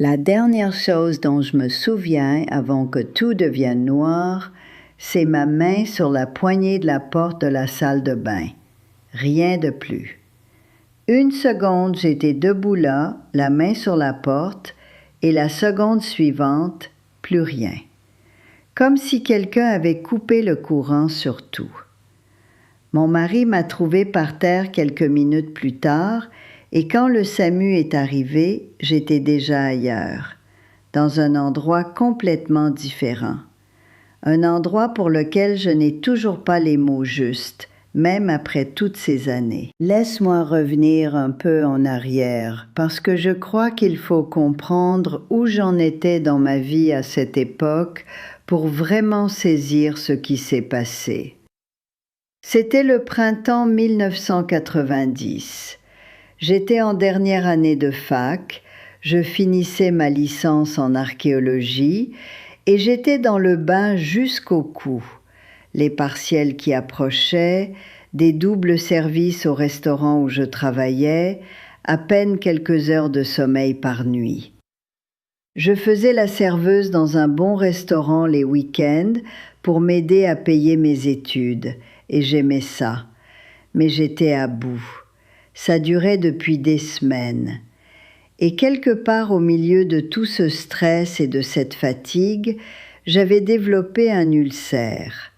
La dernière chose dont je me souviens avant que tout devienne noir, c'est ma main sur la poignée de la porte de la salle de bain. Rien de plus. Une seconde, j'étais debout là, la main sur la porte, et la seconde suivante, plus rien. Comme si quelqu'un avait coupé le courant sur tout. Mon mari m'a trouvé par terre quelques minutes plus tard, et quand le SAMU est arrivé, j'étais déjà ailleurs, dans un endroit complètement différent. Un endroit pour lequel je n'ai toujours pas les mots justes, même après toutes ces années. Laisse-moi revenir un peu en arrière, parce que je crois qu'il faut comprendre où j'en étais dans ma vie à cette époque pour vraiment saisir ce qui s'est passé. C'était le printemps 1990. J'étais en dernière année de fac, je finissais ma licence en archéologie et j'étais dans le bain jusqu'au cou. Les partiels qui approchaient, des doubles services au restaurant où je travaillais, à peine quelques heures de sommeil par nuit. Je faisais la serveuse dans un bon restaurant les week-ends pour m'aider à payer mes études, et j'aimais ça. Mais j'étais à bout. Ça durait depuis des semaines. Et quelque part au milieu de tout ce stress et de cette fatigue, j'avais développé un ulcère.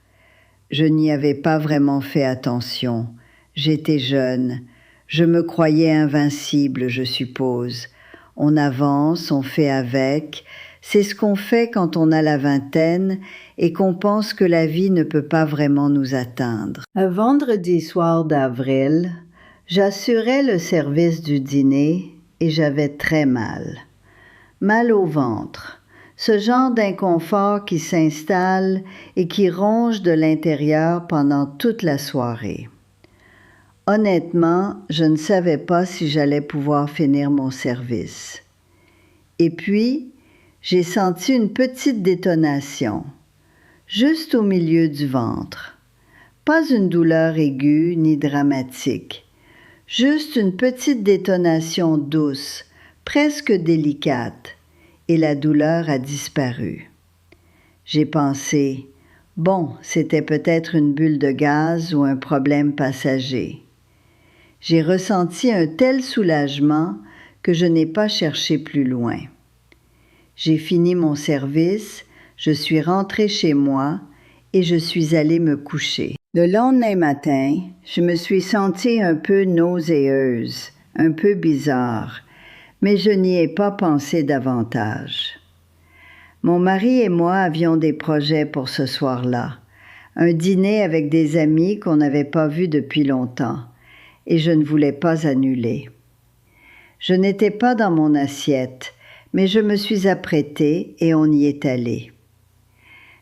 Je n'y avais pas vraiment fait attention. J'étais jeune. Je me croyais invincible, je suppose. On avance, on fait avec. C'est ce qu'on fait quand on a la vingtaine et qu'on pense que la vie ne peut pas vraiment nous atteindre. Un vendredi soir d'avril, j'assurais le service du dîner et j'avais très mal. Mal au ventre. Ce genre d'inconfort qui s'installe et qui ronge de l'intérieur pendant toute la soirée. Honnêtement, je ne savais pas si j'allais pouvoir finir mon service. Et puis, j'ai senti une petite détonation, juste au milieu du ventre. Pas une douleur aiguë ni dramatique, juste une petite détonation douce, presque délicate, et la douleur a disparu. J'ai pensé, bon, c'était peut-être une bulle de gaz ou un problème passager. J'ai ressenti un tel soulagement que je n'ai pas cherché plus loin. J'ai fini mon service, je suis rentrée chez moi et je suis allée me coucher. Le lendemain matin, je me suis sentie un peu nauséeuse, un peu bizarre, mais je n'y ai pas pensé davantage. Mon mari et moi avions des projets pour ce soir-là, un dîner avec des amis qu'on n'avait pas vus depuis longtemps, et je ne voulais pas annuler. Je n'étais pas dans mon assiette, mais je me suis apprêtée et on y est allé.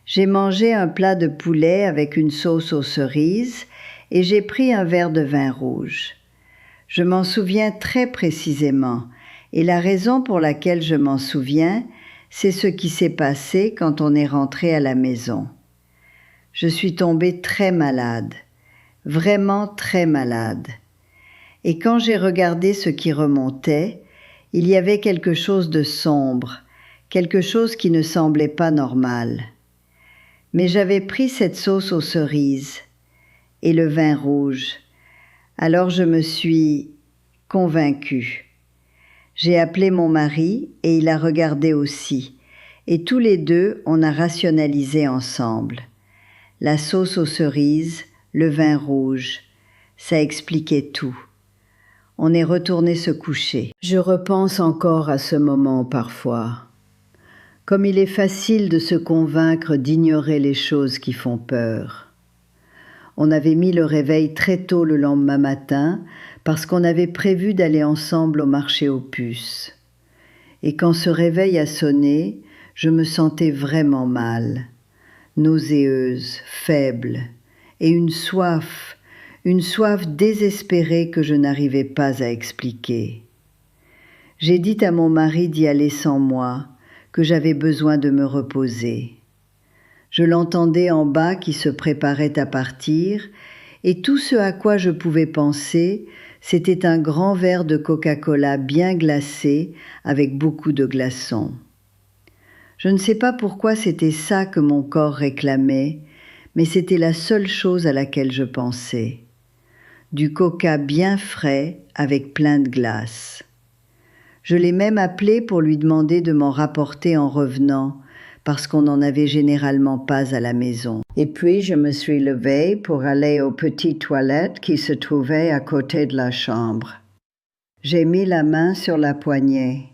J'ai mangé un plat de poulet avec une sauce aux cerises et j'ai pris un verre de vin rouge. Je m'en souviens très précisément, et la raison pour laquelle je m'en souviens, c'est ce qui s'est passé quand on est rentré à la maison. Je suis tombée très malade, vraiment très malade. Et quand j'ai regardé ce qui remontait, il y avait quelque chose de sombre, quelque chose qui ne semblait pas normal. Mais j'avais pris cette sauce aux cerises et le vin rouge. Alors je me suis convaincue. J'ai appelé mon mari et il a regardé aussi. Et tous les deux, on a rationalisé ensemble. La sauce aux cerises, le vin rouge, ça expliquait tout. On est retourné se coucher. Je repense encore à ce moment parfois. Comme il est facile de se convaincre d'ignorer les choses qui font peur. On avait mis le réveil très tôt le lendemain matin parce qu'on avait prévu d'aller ensemble au marché aux puces. Et quand ce réveil a sonné, je me sentais vraiment mal, nauséeuse, faible, et une soif désespérée que je n'arrivais pas à expliquer. J'ai dit à mon mari d'y aller sans moi, que j'avais besoin de me reposer. Je l'entendais en bas qui se préparait à partir, et tout ce à quoi je pouvais penser, C'était un grand verre de Coca-Cola bien glacé avec beaucoup de glaçons. Je ne sais pas pourquoi c'était ça que mon corps réclamait, mais c'était la seule chose à laquelle je pensais. Du coca bien frais avec plein de glace. Je l'ai même appelé pour lui demander de m'en rapporter en revenant, parce qu'on n'en avait généralement pas à la maison. Et puis je me suis levée pour aller aux petites toilettes qui se trouvaient à côté de la chambre. J'ai mis la main sur la poignée.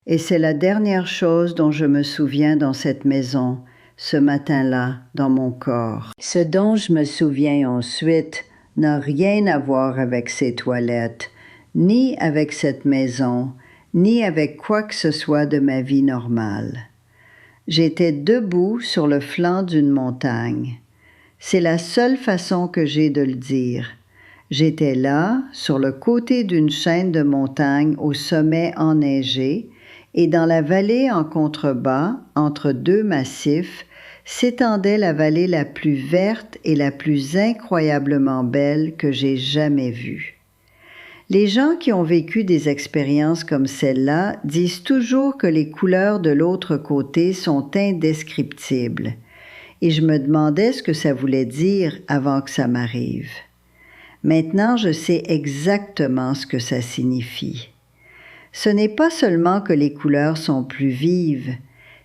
Et c'est la dernière chose dont je me souviens dans cette maison, ce matin-là, dans mon corps. Ce dont je me souviens ensuite n'a rien à voir avec ces toilettes, ni avec cette maison, ni avec quoi que ce soit de ma vie normale. J'étais debout sur le flanc d'une montagne. C'est la seule façon que j'ai de le dire. J'étais là, sur le côté d'une chaîne de montagnes au sommet enneigé, et dans la vallée en contrebas, entre deux massifs, s'étendait la vallée la plus verte et la plus incroyablement belle que j'ai jamais vue. Les gens qui ont vécu des expériences comme celle-là disent toujours que les couleurs de l'autre côté sont indescriptibles, et je me demandais ce que ça voulait dire avant que ça m'arrive. Maintenant, je sais exactement ce que ça signifie. Ce n'est pas seulement que les couleurs sont plus vives,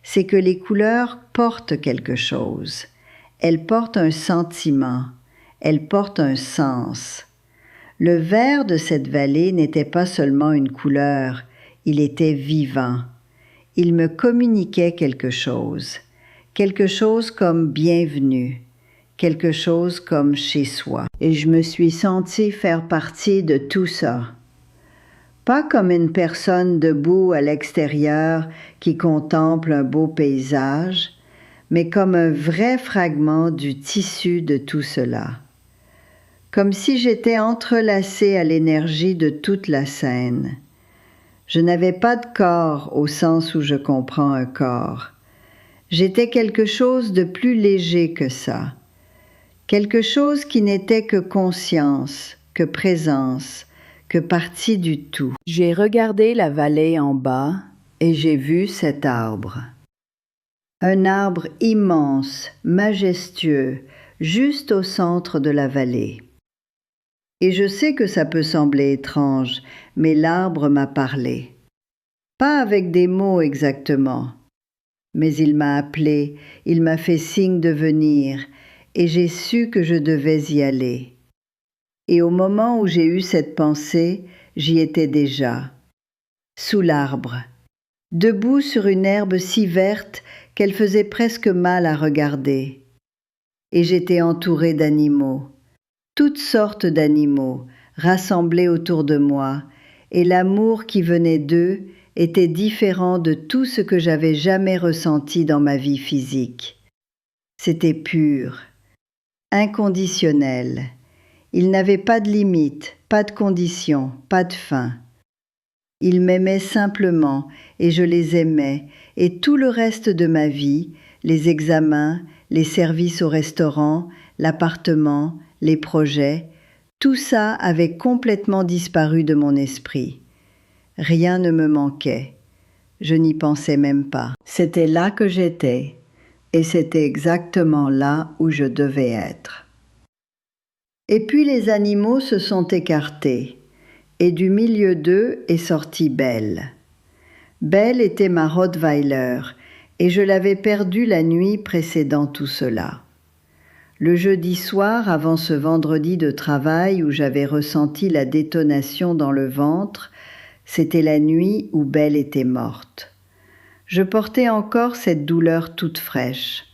c'est que les couleurs portent quelque chose. Elles portent un sentiment, elles portent un sens. Le vert de cette vallée n'était pas seulement une couleur, il était vivant. Il me communiquait quelque chose comme bienvenue, quelque chose comme chez soi. Et je me suis sentie faire partie de tout ça. Pas comme une personne debout à l'extérieur qui contemple un beau paysage, mais comme un vrai fragment du tissu de tout cela. Comme si j'étais entrelacée à l'énergie de toute la scène. Je n'avais pas de corps au sens où je comprends un corps. J'étais quelque chose de plus léger que ça. Quelque chose qui n'était que conscience, que présence, que partie du tout. J'ai regardé la vallée en bas et j'ai vu cet arbre. Un arbre immense, majestueux, juste au centre de la vallée. Et je sais que ça peut sembler étrange, mais l'arbre m'a parlé. Pas avec des mots exactement, mais il m'a appelé, il m'a fait signe de venir, et j'ai su que je devais y aller. Et au moment où j'ai eu cette pensée, j'y étais déjà, sous l'arbre, debout sur une herbe si verte qu'elle faisait presque mal à regarder. Et j'étais entourée d'animaux, toutes sortes d'animaux, rassemblés autour de moi, et l'amour qui venait d'eux était différent de tout ce que j'avais jamais ressenti dans ma vie physique. C'était pur, inconditionnel. Il n'avait pas de limite, pas de conditions, pas de fin. Ils m'aimaient simplement et je les aimais, et tout le reste de ma vie, les examens, les services au restaurant, l'appartement, les projets, tout ça avait complètement disparu de mon esprit. Rien ne me manquait. Je n'y pensais même pas. C'était là que j'étais, et c'était exactement là où je devais être. Et puis les animaux se sont écartés, et du milieu d'eux est sortie Belle. Belle était ma Rottweiler, et je l'avais perdue la nuit précédant tout cela. Le jeudi soir, avant ce vendredi de travail où j'avais ressenti la détonation dans le ventre, c'était la nuit où Belle était morte. Je portais encore cette douleur toute fraîche.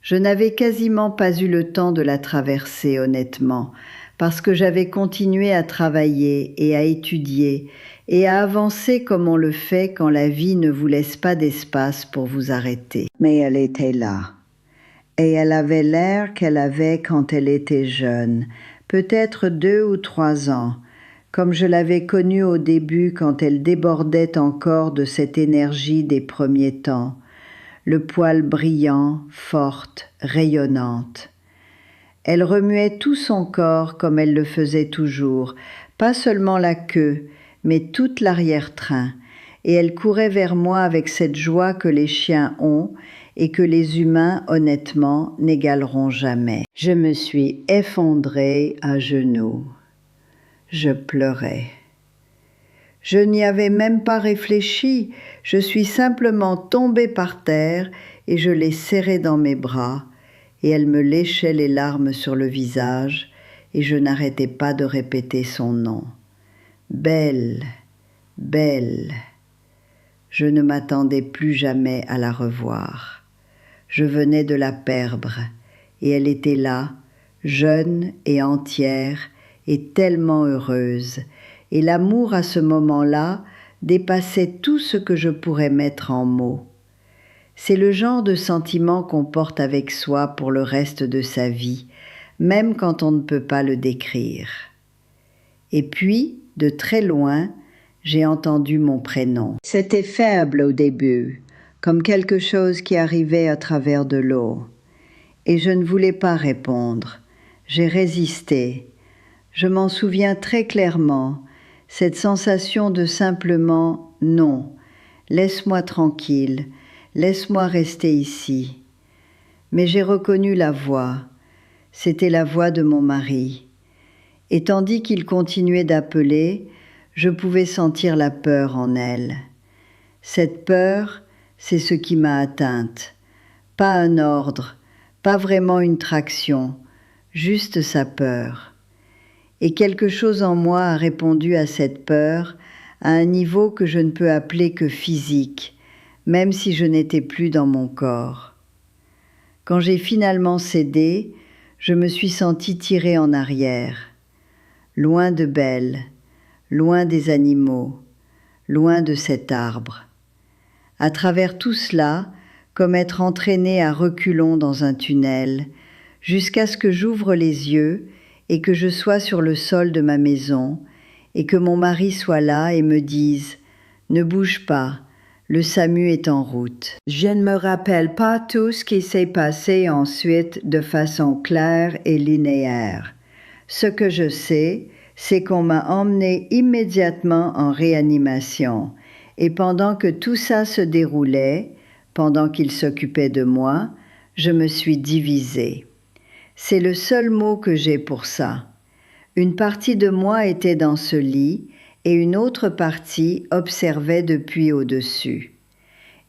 Je n'avais quasiment pas eu le temps de la traverser, honnêtement, parce que j'avais continué à travailler et à étudier et à avancer comme on le fait quand la vie ne vous laisse pas d'espace pour vous arrêter. Mais elle était là. Et elle avait l'air qu'elle avait quand elle était jeune, peut-être 2 ou 3 ans, comme je l'avais connue au début quand elle débordait encore de cette énergie des premiers temps, le poil brillant, forte, rayonnante. Elle remuait tout son corps comme elle le faisait toujours, pas seulement la queue, mais toute l'arrière-train, et elle courait vers moi avec cette joie que les chiens ont et que les humains, honnêtement, n'égaleront jamais. Je me suis effondrée à genoux. Je pleurais. Je n'y avais même pas réfléchi, je suis simplement tombée par terre et je l'ai serrée dans mes bras, et elle me léchait les larmes sur le visage, et je n'arrêtais pas de répéter son nom. Belle, belle. Je ne m'attendais plus jamais à la revoir. Je venais de la perdre, et elle était là, jeune et entière, et tellement heureuse, et l'amour à ce moment-là dépassait tout ce que je pourrais mettre en mots. C'est le genre de sentiment qu'on porte avec soi pour le reste de sa vie, même quand on ne peut pas le décrire. Et puis, de très loin, j'ai entendu mon prénom. C'était faible au début, comme quelque chose qui arrivait à travers de l'eau. Et je ne voulais pas répondre. J'ai résisté. Je m'en souviens très clairement, cette sensation de simplement « non, laisse-moi tranquille, laisse-moi rester ici ». Mais j'ai reconnu la voix. C'était la voix de mon mari. Et tandis qu'il continuait d'appeler, je pouvais sentir la peur en elle. Cette peur, c'est ce qui m'a atteinte. Pas un ordre, pas vraiment une traction, juste sa peur. Et quelque chose en moi a répondu à cette peur à un niveau que je ne peux appeler que physique, même si je n'étais plus dans mon corps. Quand j'ai finalement cédé, je me suis sentie tirée en arrière, loin de Belle, loin des animaux, loin de cet arbre. À travers tout cela, comme être entraînée à reculons dans un tunnel, jusqu'à ce que j'ouvre les yeux et que je sois sur le sol de ma maison, et que mon mari soit là et me dise « Ne bouge pas, le SAMU est en route ». Je ne me rappelle pas tout ce qui s'est passé ensuite de façon claire et linéaire. Ce que je sais, c'est qu'on m'a emmenée immédiatement en réanimation, et pendant que tout ça se déroulait, pendant qu'il s'occupait de moi, je me suis divisée. C'est le seul mot que j'ai pour ça. Une partie de moi était dans ce lit et une autre partie observait depuis au-dessus.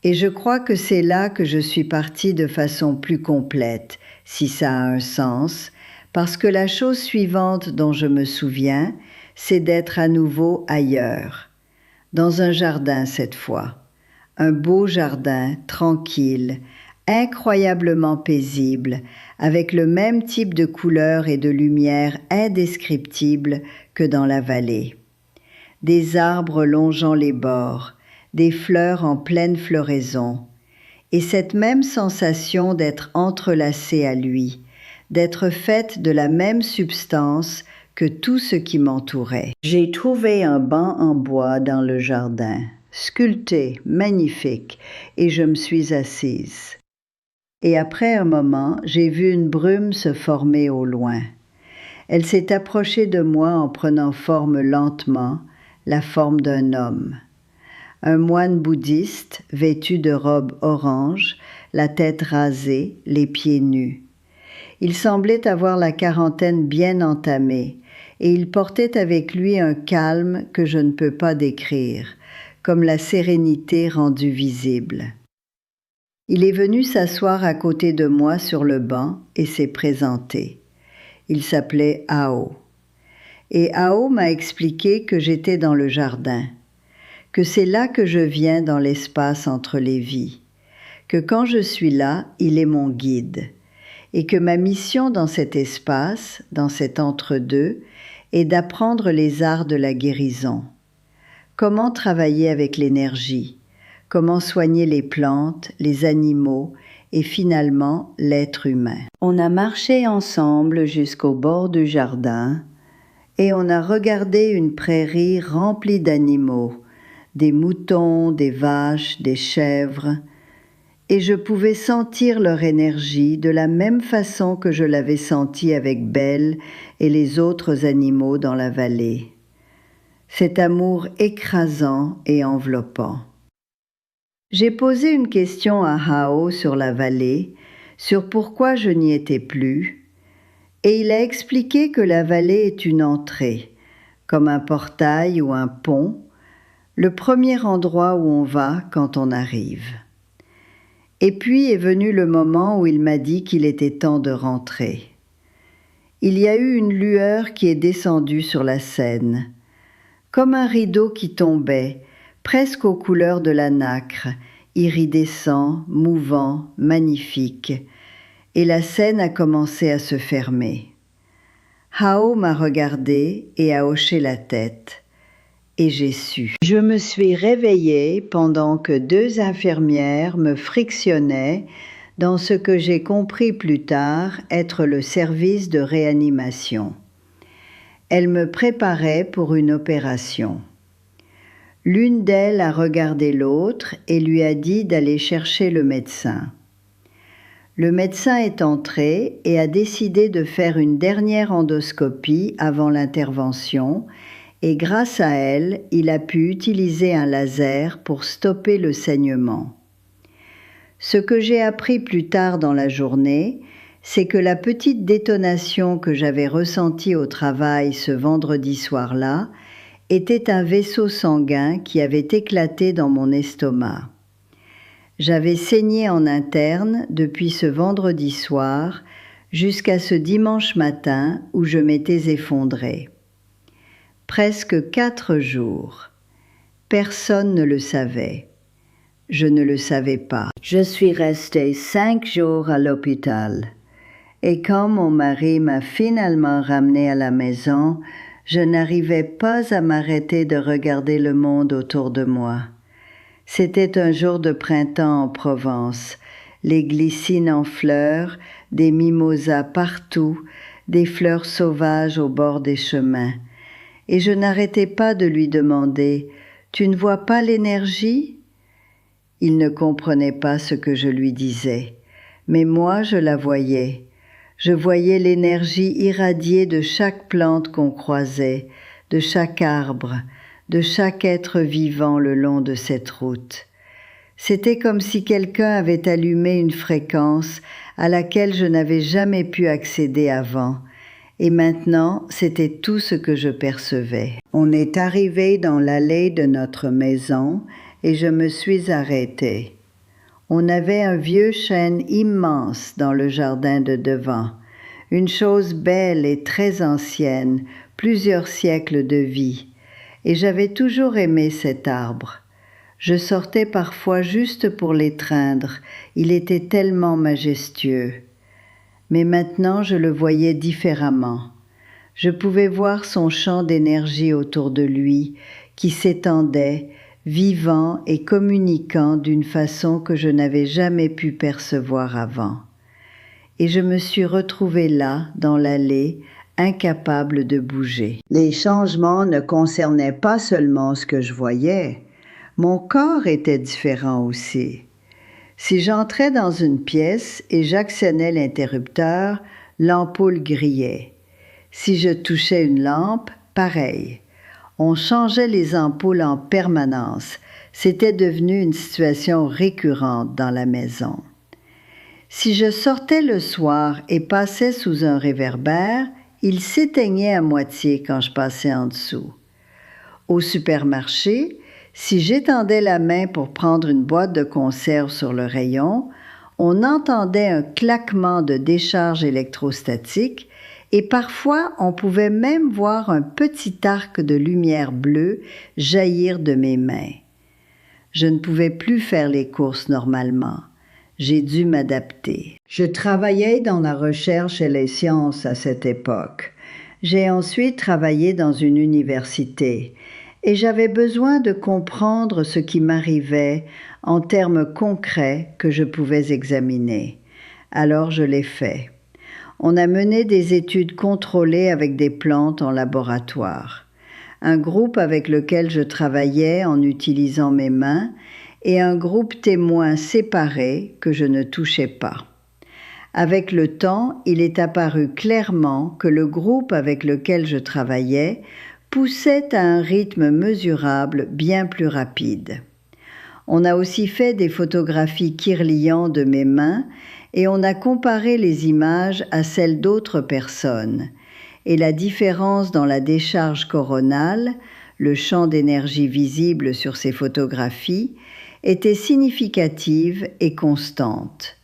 Et je crois que c'est là que je suis partie de façon plus complète, si ça a un sens, parce que la chose suivante dont je me souviens, c'est d'être à nouveau ailleurs, dans un jardin cette fois, un beau jardin, tranquille, incroyablement paisible, avec le même type de couleurs et de lumière indescriptibles que dans la vallée. Des arbres longeant les bords, des fleurs en pleine floraison, et cette même sensation d'être entrelacée à lui, d'être faite de la même substance que tout ce qui m'entourait. J'ai trouvé un banc en bois dans le jardin, sculpté, magnifique, et je me suis assise. Et après un moment, j'ai vu une brume se former au loin. Elle s'est approchée de moi en prenant forme lentement, la forme d'un homme. Un moine bouddhiste, vêtu de robe orange, la tête rasée, les pieds nus. Il semblait avoir la quarantaine bien entamée, et il portait avec lui un calme que je ne peux pas décrire, comme la sérénité rendue visible. Il est venu s'asseoir à côté de moi sur le banc et s'est présenté. Il s'appelait Ao. Et Ao m'a expliqué que j'étais dans le jardin, que c'est là que je viens dans l'espace entre les vies, que quand je suis là, il est mon guide, et que ma mission dans cet espace, dans cet entre-deux, est d'apprendre les arts de la guérison. Comment travailler avec l'énergie, comment soigner les plantes, les animaux et finalement l'être humain. On a marché ensemble jusqu'au bord du jardin et on a regardé une prairie remplie d'animaux, des moutons, des vaches, des chèvres, et je pouvais sentir leur énergie de la même façon que je l'avais sentie avec Belle et les autres animaux dans la vallée. cet amour écrasant et enveloppant. J'ai posé une question à Hao sur la vallée, sur pourquoi je n'y étais plus, et il a expliqué que la vallée est une entrée, comme un portail ou un pont, le premier endroit où on va quand on arrive. Et puis est venu le moment où il m'a dit qu'il était temps de rentrer. Il y a eu une lueur qui est descendue sur la scène, comme un rideau qui tombait, presque aux couleurs de la nacre, iridescent, mouvant, magnifique, et la scène a commencé à se fermer. Hao m'a regardé et a hoché la tête, et j'ai su. Je me suis réveillée pendant que 2 infirmières me frictionnaient dans ce que j'ai compris plus tard être le service de réanimation. Elles me préparaient pour une opération. L'une d'elles a regardé l'autre et lui a dit d'aller chercher le médecin. Le médecin est entré et a décidé de faire une dernière endoscopie avant l'intervention et grâce à elle, il a pu utiliser un laser pour stopper le saignement. Ce que j'ai appris plus tard dans la journée, c'est que la petite détonation que j'avais ressentie au travail ce vendredi soir-là était un vaisseau sanguin qui avait éclaté dans mon estomac. J'avais saigné en interne depuis ce vendredi soir jusqu'à ce dimanche matin où je m'étais effondrée. Presque 4 jours. Personne ne le savait. Je ne le savais pas. Je suis restée 5 jours à l'hôpital. Et quand mon mari m'a finalement ramenée à la maison, je n'arrivais pas à m'arrêter de regarder le monde autour de moi. C'était un jour de printemps en Provence, les glycines en fleurs, des mimosas partout, des fleurs sauvages au bord des chemins. Et je n'arrêtais pas de lui demander « Tu ne vois pas l'énergie ?» Il ne comprenait pas ce que je lui disais, mais moi je la voyais. Je voyais l'énergie irradiée de chaque plante qu'on croisait, de chaque arbre, de chaque être vivant le long de cette route. C'était comme si quelqu'un avait allumé une fréquence à laquelle je n'avais jamais pu accéder avant, et maintenant c'était tout ce que je percevais. On est arrivé dans l'allée de notre maison et je me suis arrêtée. On avait un vieux chêne immense dans le jardin de devant, une chose belle et très ancienne, plusieurs siècles de vie, et j'avais toujours aimé cet arbre. Je sortais parfois juste pour l'étreindre, il était tellement majestueux. Mais maintenant je le voyais différemment. Je pouvais voir son champ d'énergie autour de lui, qui s'étendait, vivant et communiquant d'une façon que je n'avais jamais pu percevoir avant. Et je me suis retrouvée là, dans l'allée, incapable de bouger. Les changements ne concernaient pas seulement ce que je voyais. Mon corps était différent aussi. Si j'entrais dans une pièce et j'actionnais l'interrupteur, l'ampoule grillait. Si je touchais une lampe, pareil. On changeait les ampoules en permanence. C'était devenu une situation récurrente dans la maison. Si je sortais le soir et passais sous un réverbère, il s'éteignait à moitié quand je passais en dessous. Au supermarché, si j'étendais la main pour prendre une boîte de conserve sur le rayon, on entendait un claquement de décharge électrostatique et parfois on pouvait même voir un petit arc de lumière bleue jaillir de mes mains. Je ne pouvais plus faire les courses normalement. J'ai dû m'adapter. Je travaillais dans la recherche et les sciences à cette époque. J'ai ensuite travaillé dans une université et j'avais besoin de comprendre ce qui m'arrivait en termes concrets que je pouvais examiner. Alors je l'ai fait. On a mené des études contrôlées avec des plantes en laboratoire. Un groupe avec lequel je travaillais en utilisant mes mains et un groupe témoin séparé que je ne touchais pas. Avec le temps, il est apparu clairement que le groupe avec lequel je travaillais poussait à un rythme mesurable bien plus rapide. On a aussi fait des photographies Kirlian de mes mains et on a comparé les images à celles d'autres personnes. Et la différence dans la décharge coronale, le champ d'énergie visible sur ces photographies, était significative et constante.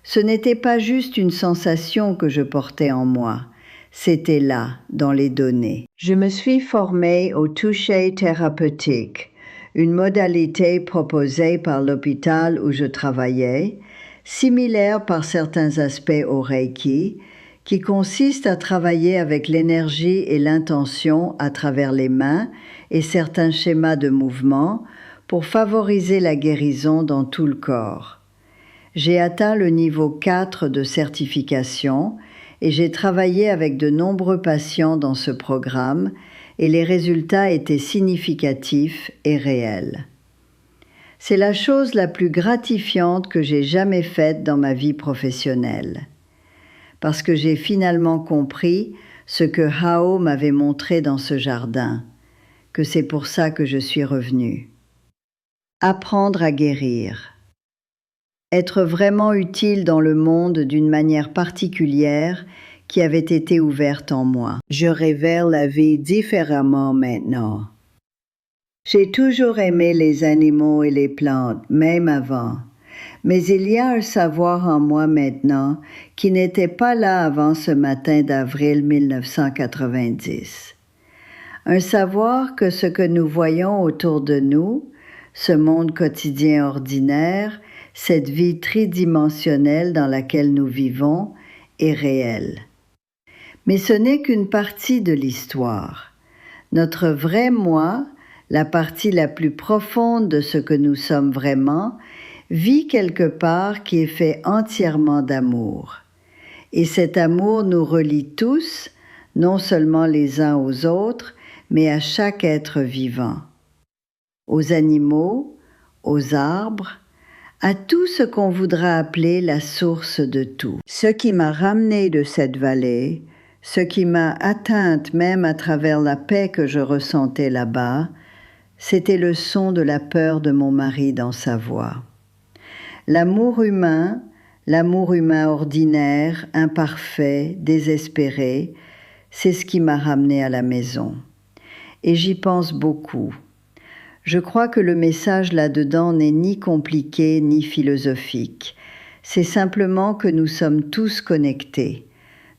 Ce n'était pas juste une sensation que je portais en moi, c'était là, dans les données. Je me suis formée au toucher thérapeutique, une modalité proposée par l'hôpital où je travaillais, similaire par certains aspects au Reiki, qui consiste à travailler avec l'énergie et l'intention à travers les mains et certains schémas de mouvement pour favoriser la guérison dans tout le corps. J'ai atteint le niveau 4 de certification et j'ai travaillé avec de nombreux patients dans ce programme et les résultats étaient significatifs et réels. C'est la chose la plus gratifiante que j'ai jamais faite dans ma vie professionnelle, parce que j'ai finalement compris ce que Hao m'avait montré dans ce jardin, que c'est pour ça que je suis revenue. Apprendre à guérir. Être vraiment utile dans le monde d'une manière particulière qui avait été ouverte en moi. Je révèle la vie différemment maintenant. J'ai toujours aimé les animaux et les plantes, même avant. Mais il y a un savoir en moi maintenant qui n'était pas là avant ce matin d'avril 1990. Un savoir que ce que nous voyons autour de nous, ce monde quotidien ordinaire, cette vie tridimensionnelle dans laquelle nous vivons, est réel. Mais ce n'est qu'une partie de l'histoire. Notre vrai moi, la partie la plus profonde de ce que nous sommes vraiment, vit quelque part qui est fait entièrement d'amour. Et cet amour nous relie tous, non seulement les uns aux autres, mais à chaque être vivant. Aux animaux, aux arbres, à tout ce qu'on voudra appeler la source de tout. Ce qui m'a ramenée de cette vallée, ce qui m'a atteinte même à travers la paix que je ressentais là-bas, c'était le son de la peur de mon mari dans sa voix. L'amour humain ordinaire, imparfait, désespéré, c'est ce qui m'a ramené à la maison. Et j'y pense beaucoup. Je crois que le message là-dedans n'est ni compliqué ni philosophique. C'est simplement que nous sommes tous connectés.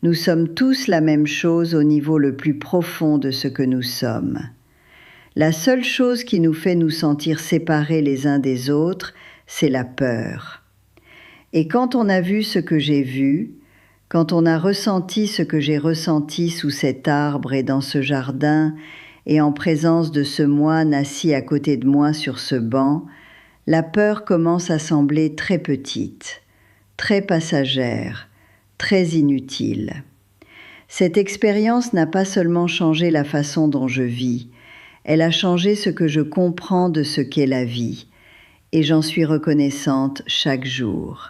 Nous sommes tous la même chose au niveau le plus profond de ce que nous sommes. La seule chose qui nous fait nous sentir séparés les uns des autres, c'est la peur. Et quand on a vu ce que j'ai vu, quand on a ressenti ce que j'ai ressenti sous cet arbre et dans ce jardin, et en présence de ce moine assis à côté de moi sur ce banc, la peur commence à sembler très petite, très passagère, très inutile. Cette expérience n'a pas seulement changé la façon dont je vis, elle a changé ce que je comprends de ce qu'est la vie, et j'en suis reconnaissante chaque jour.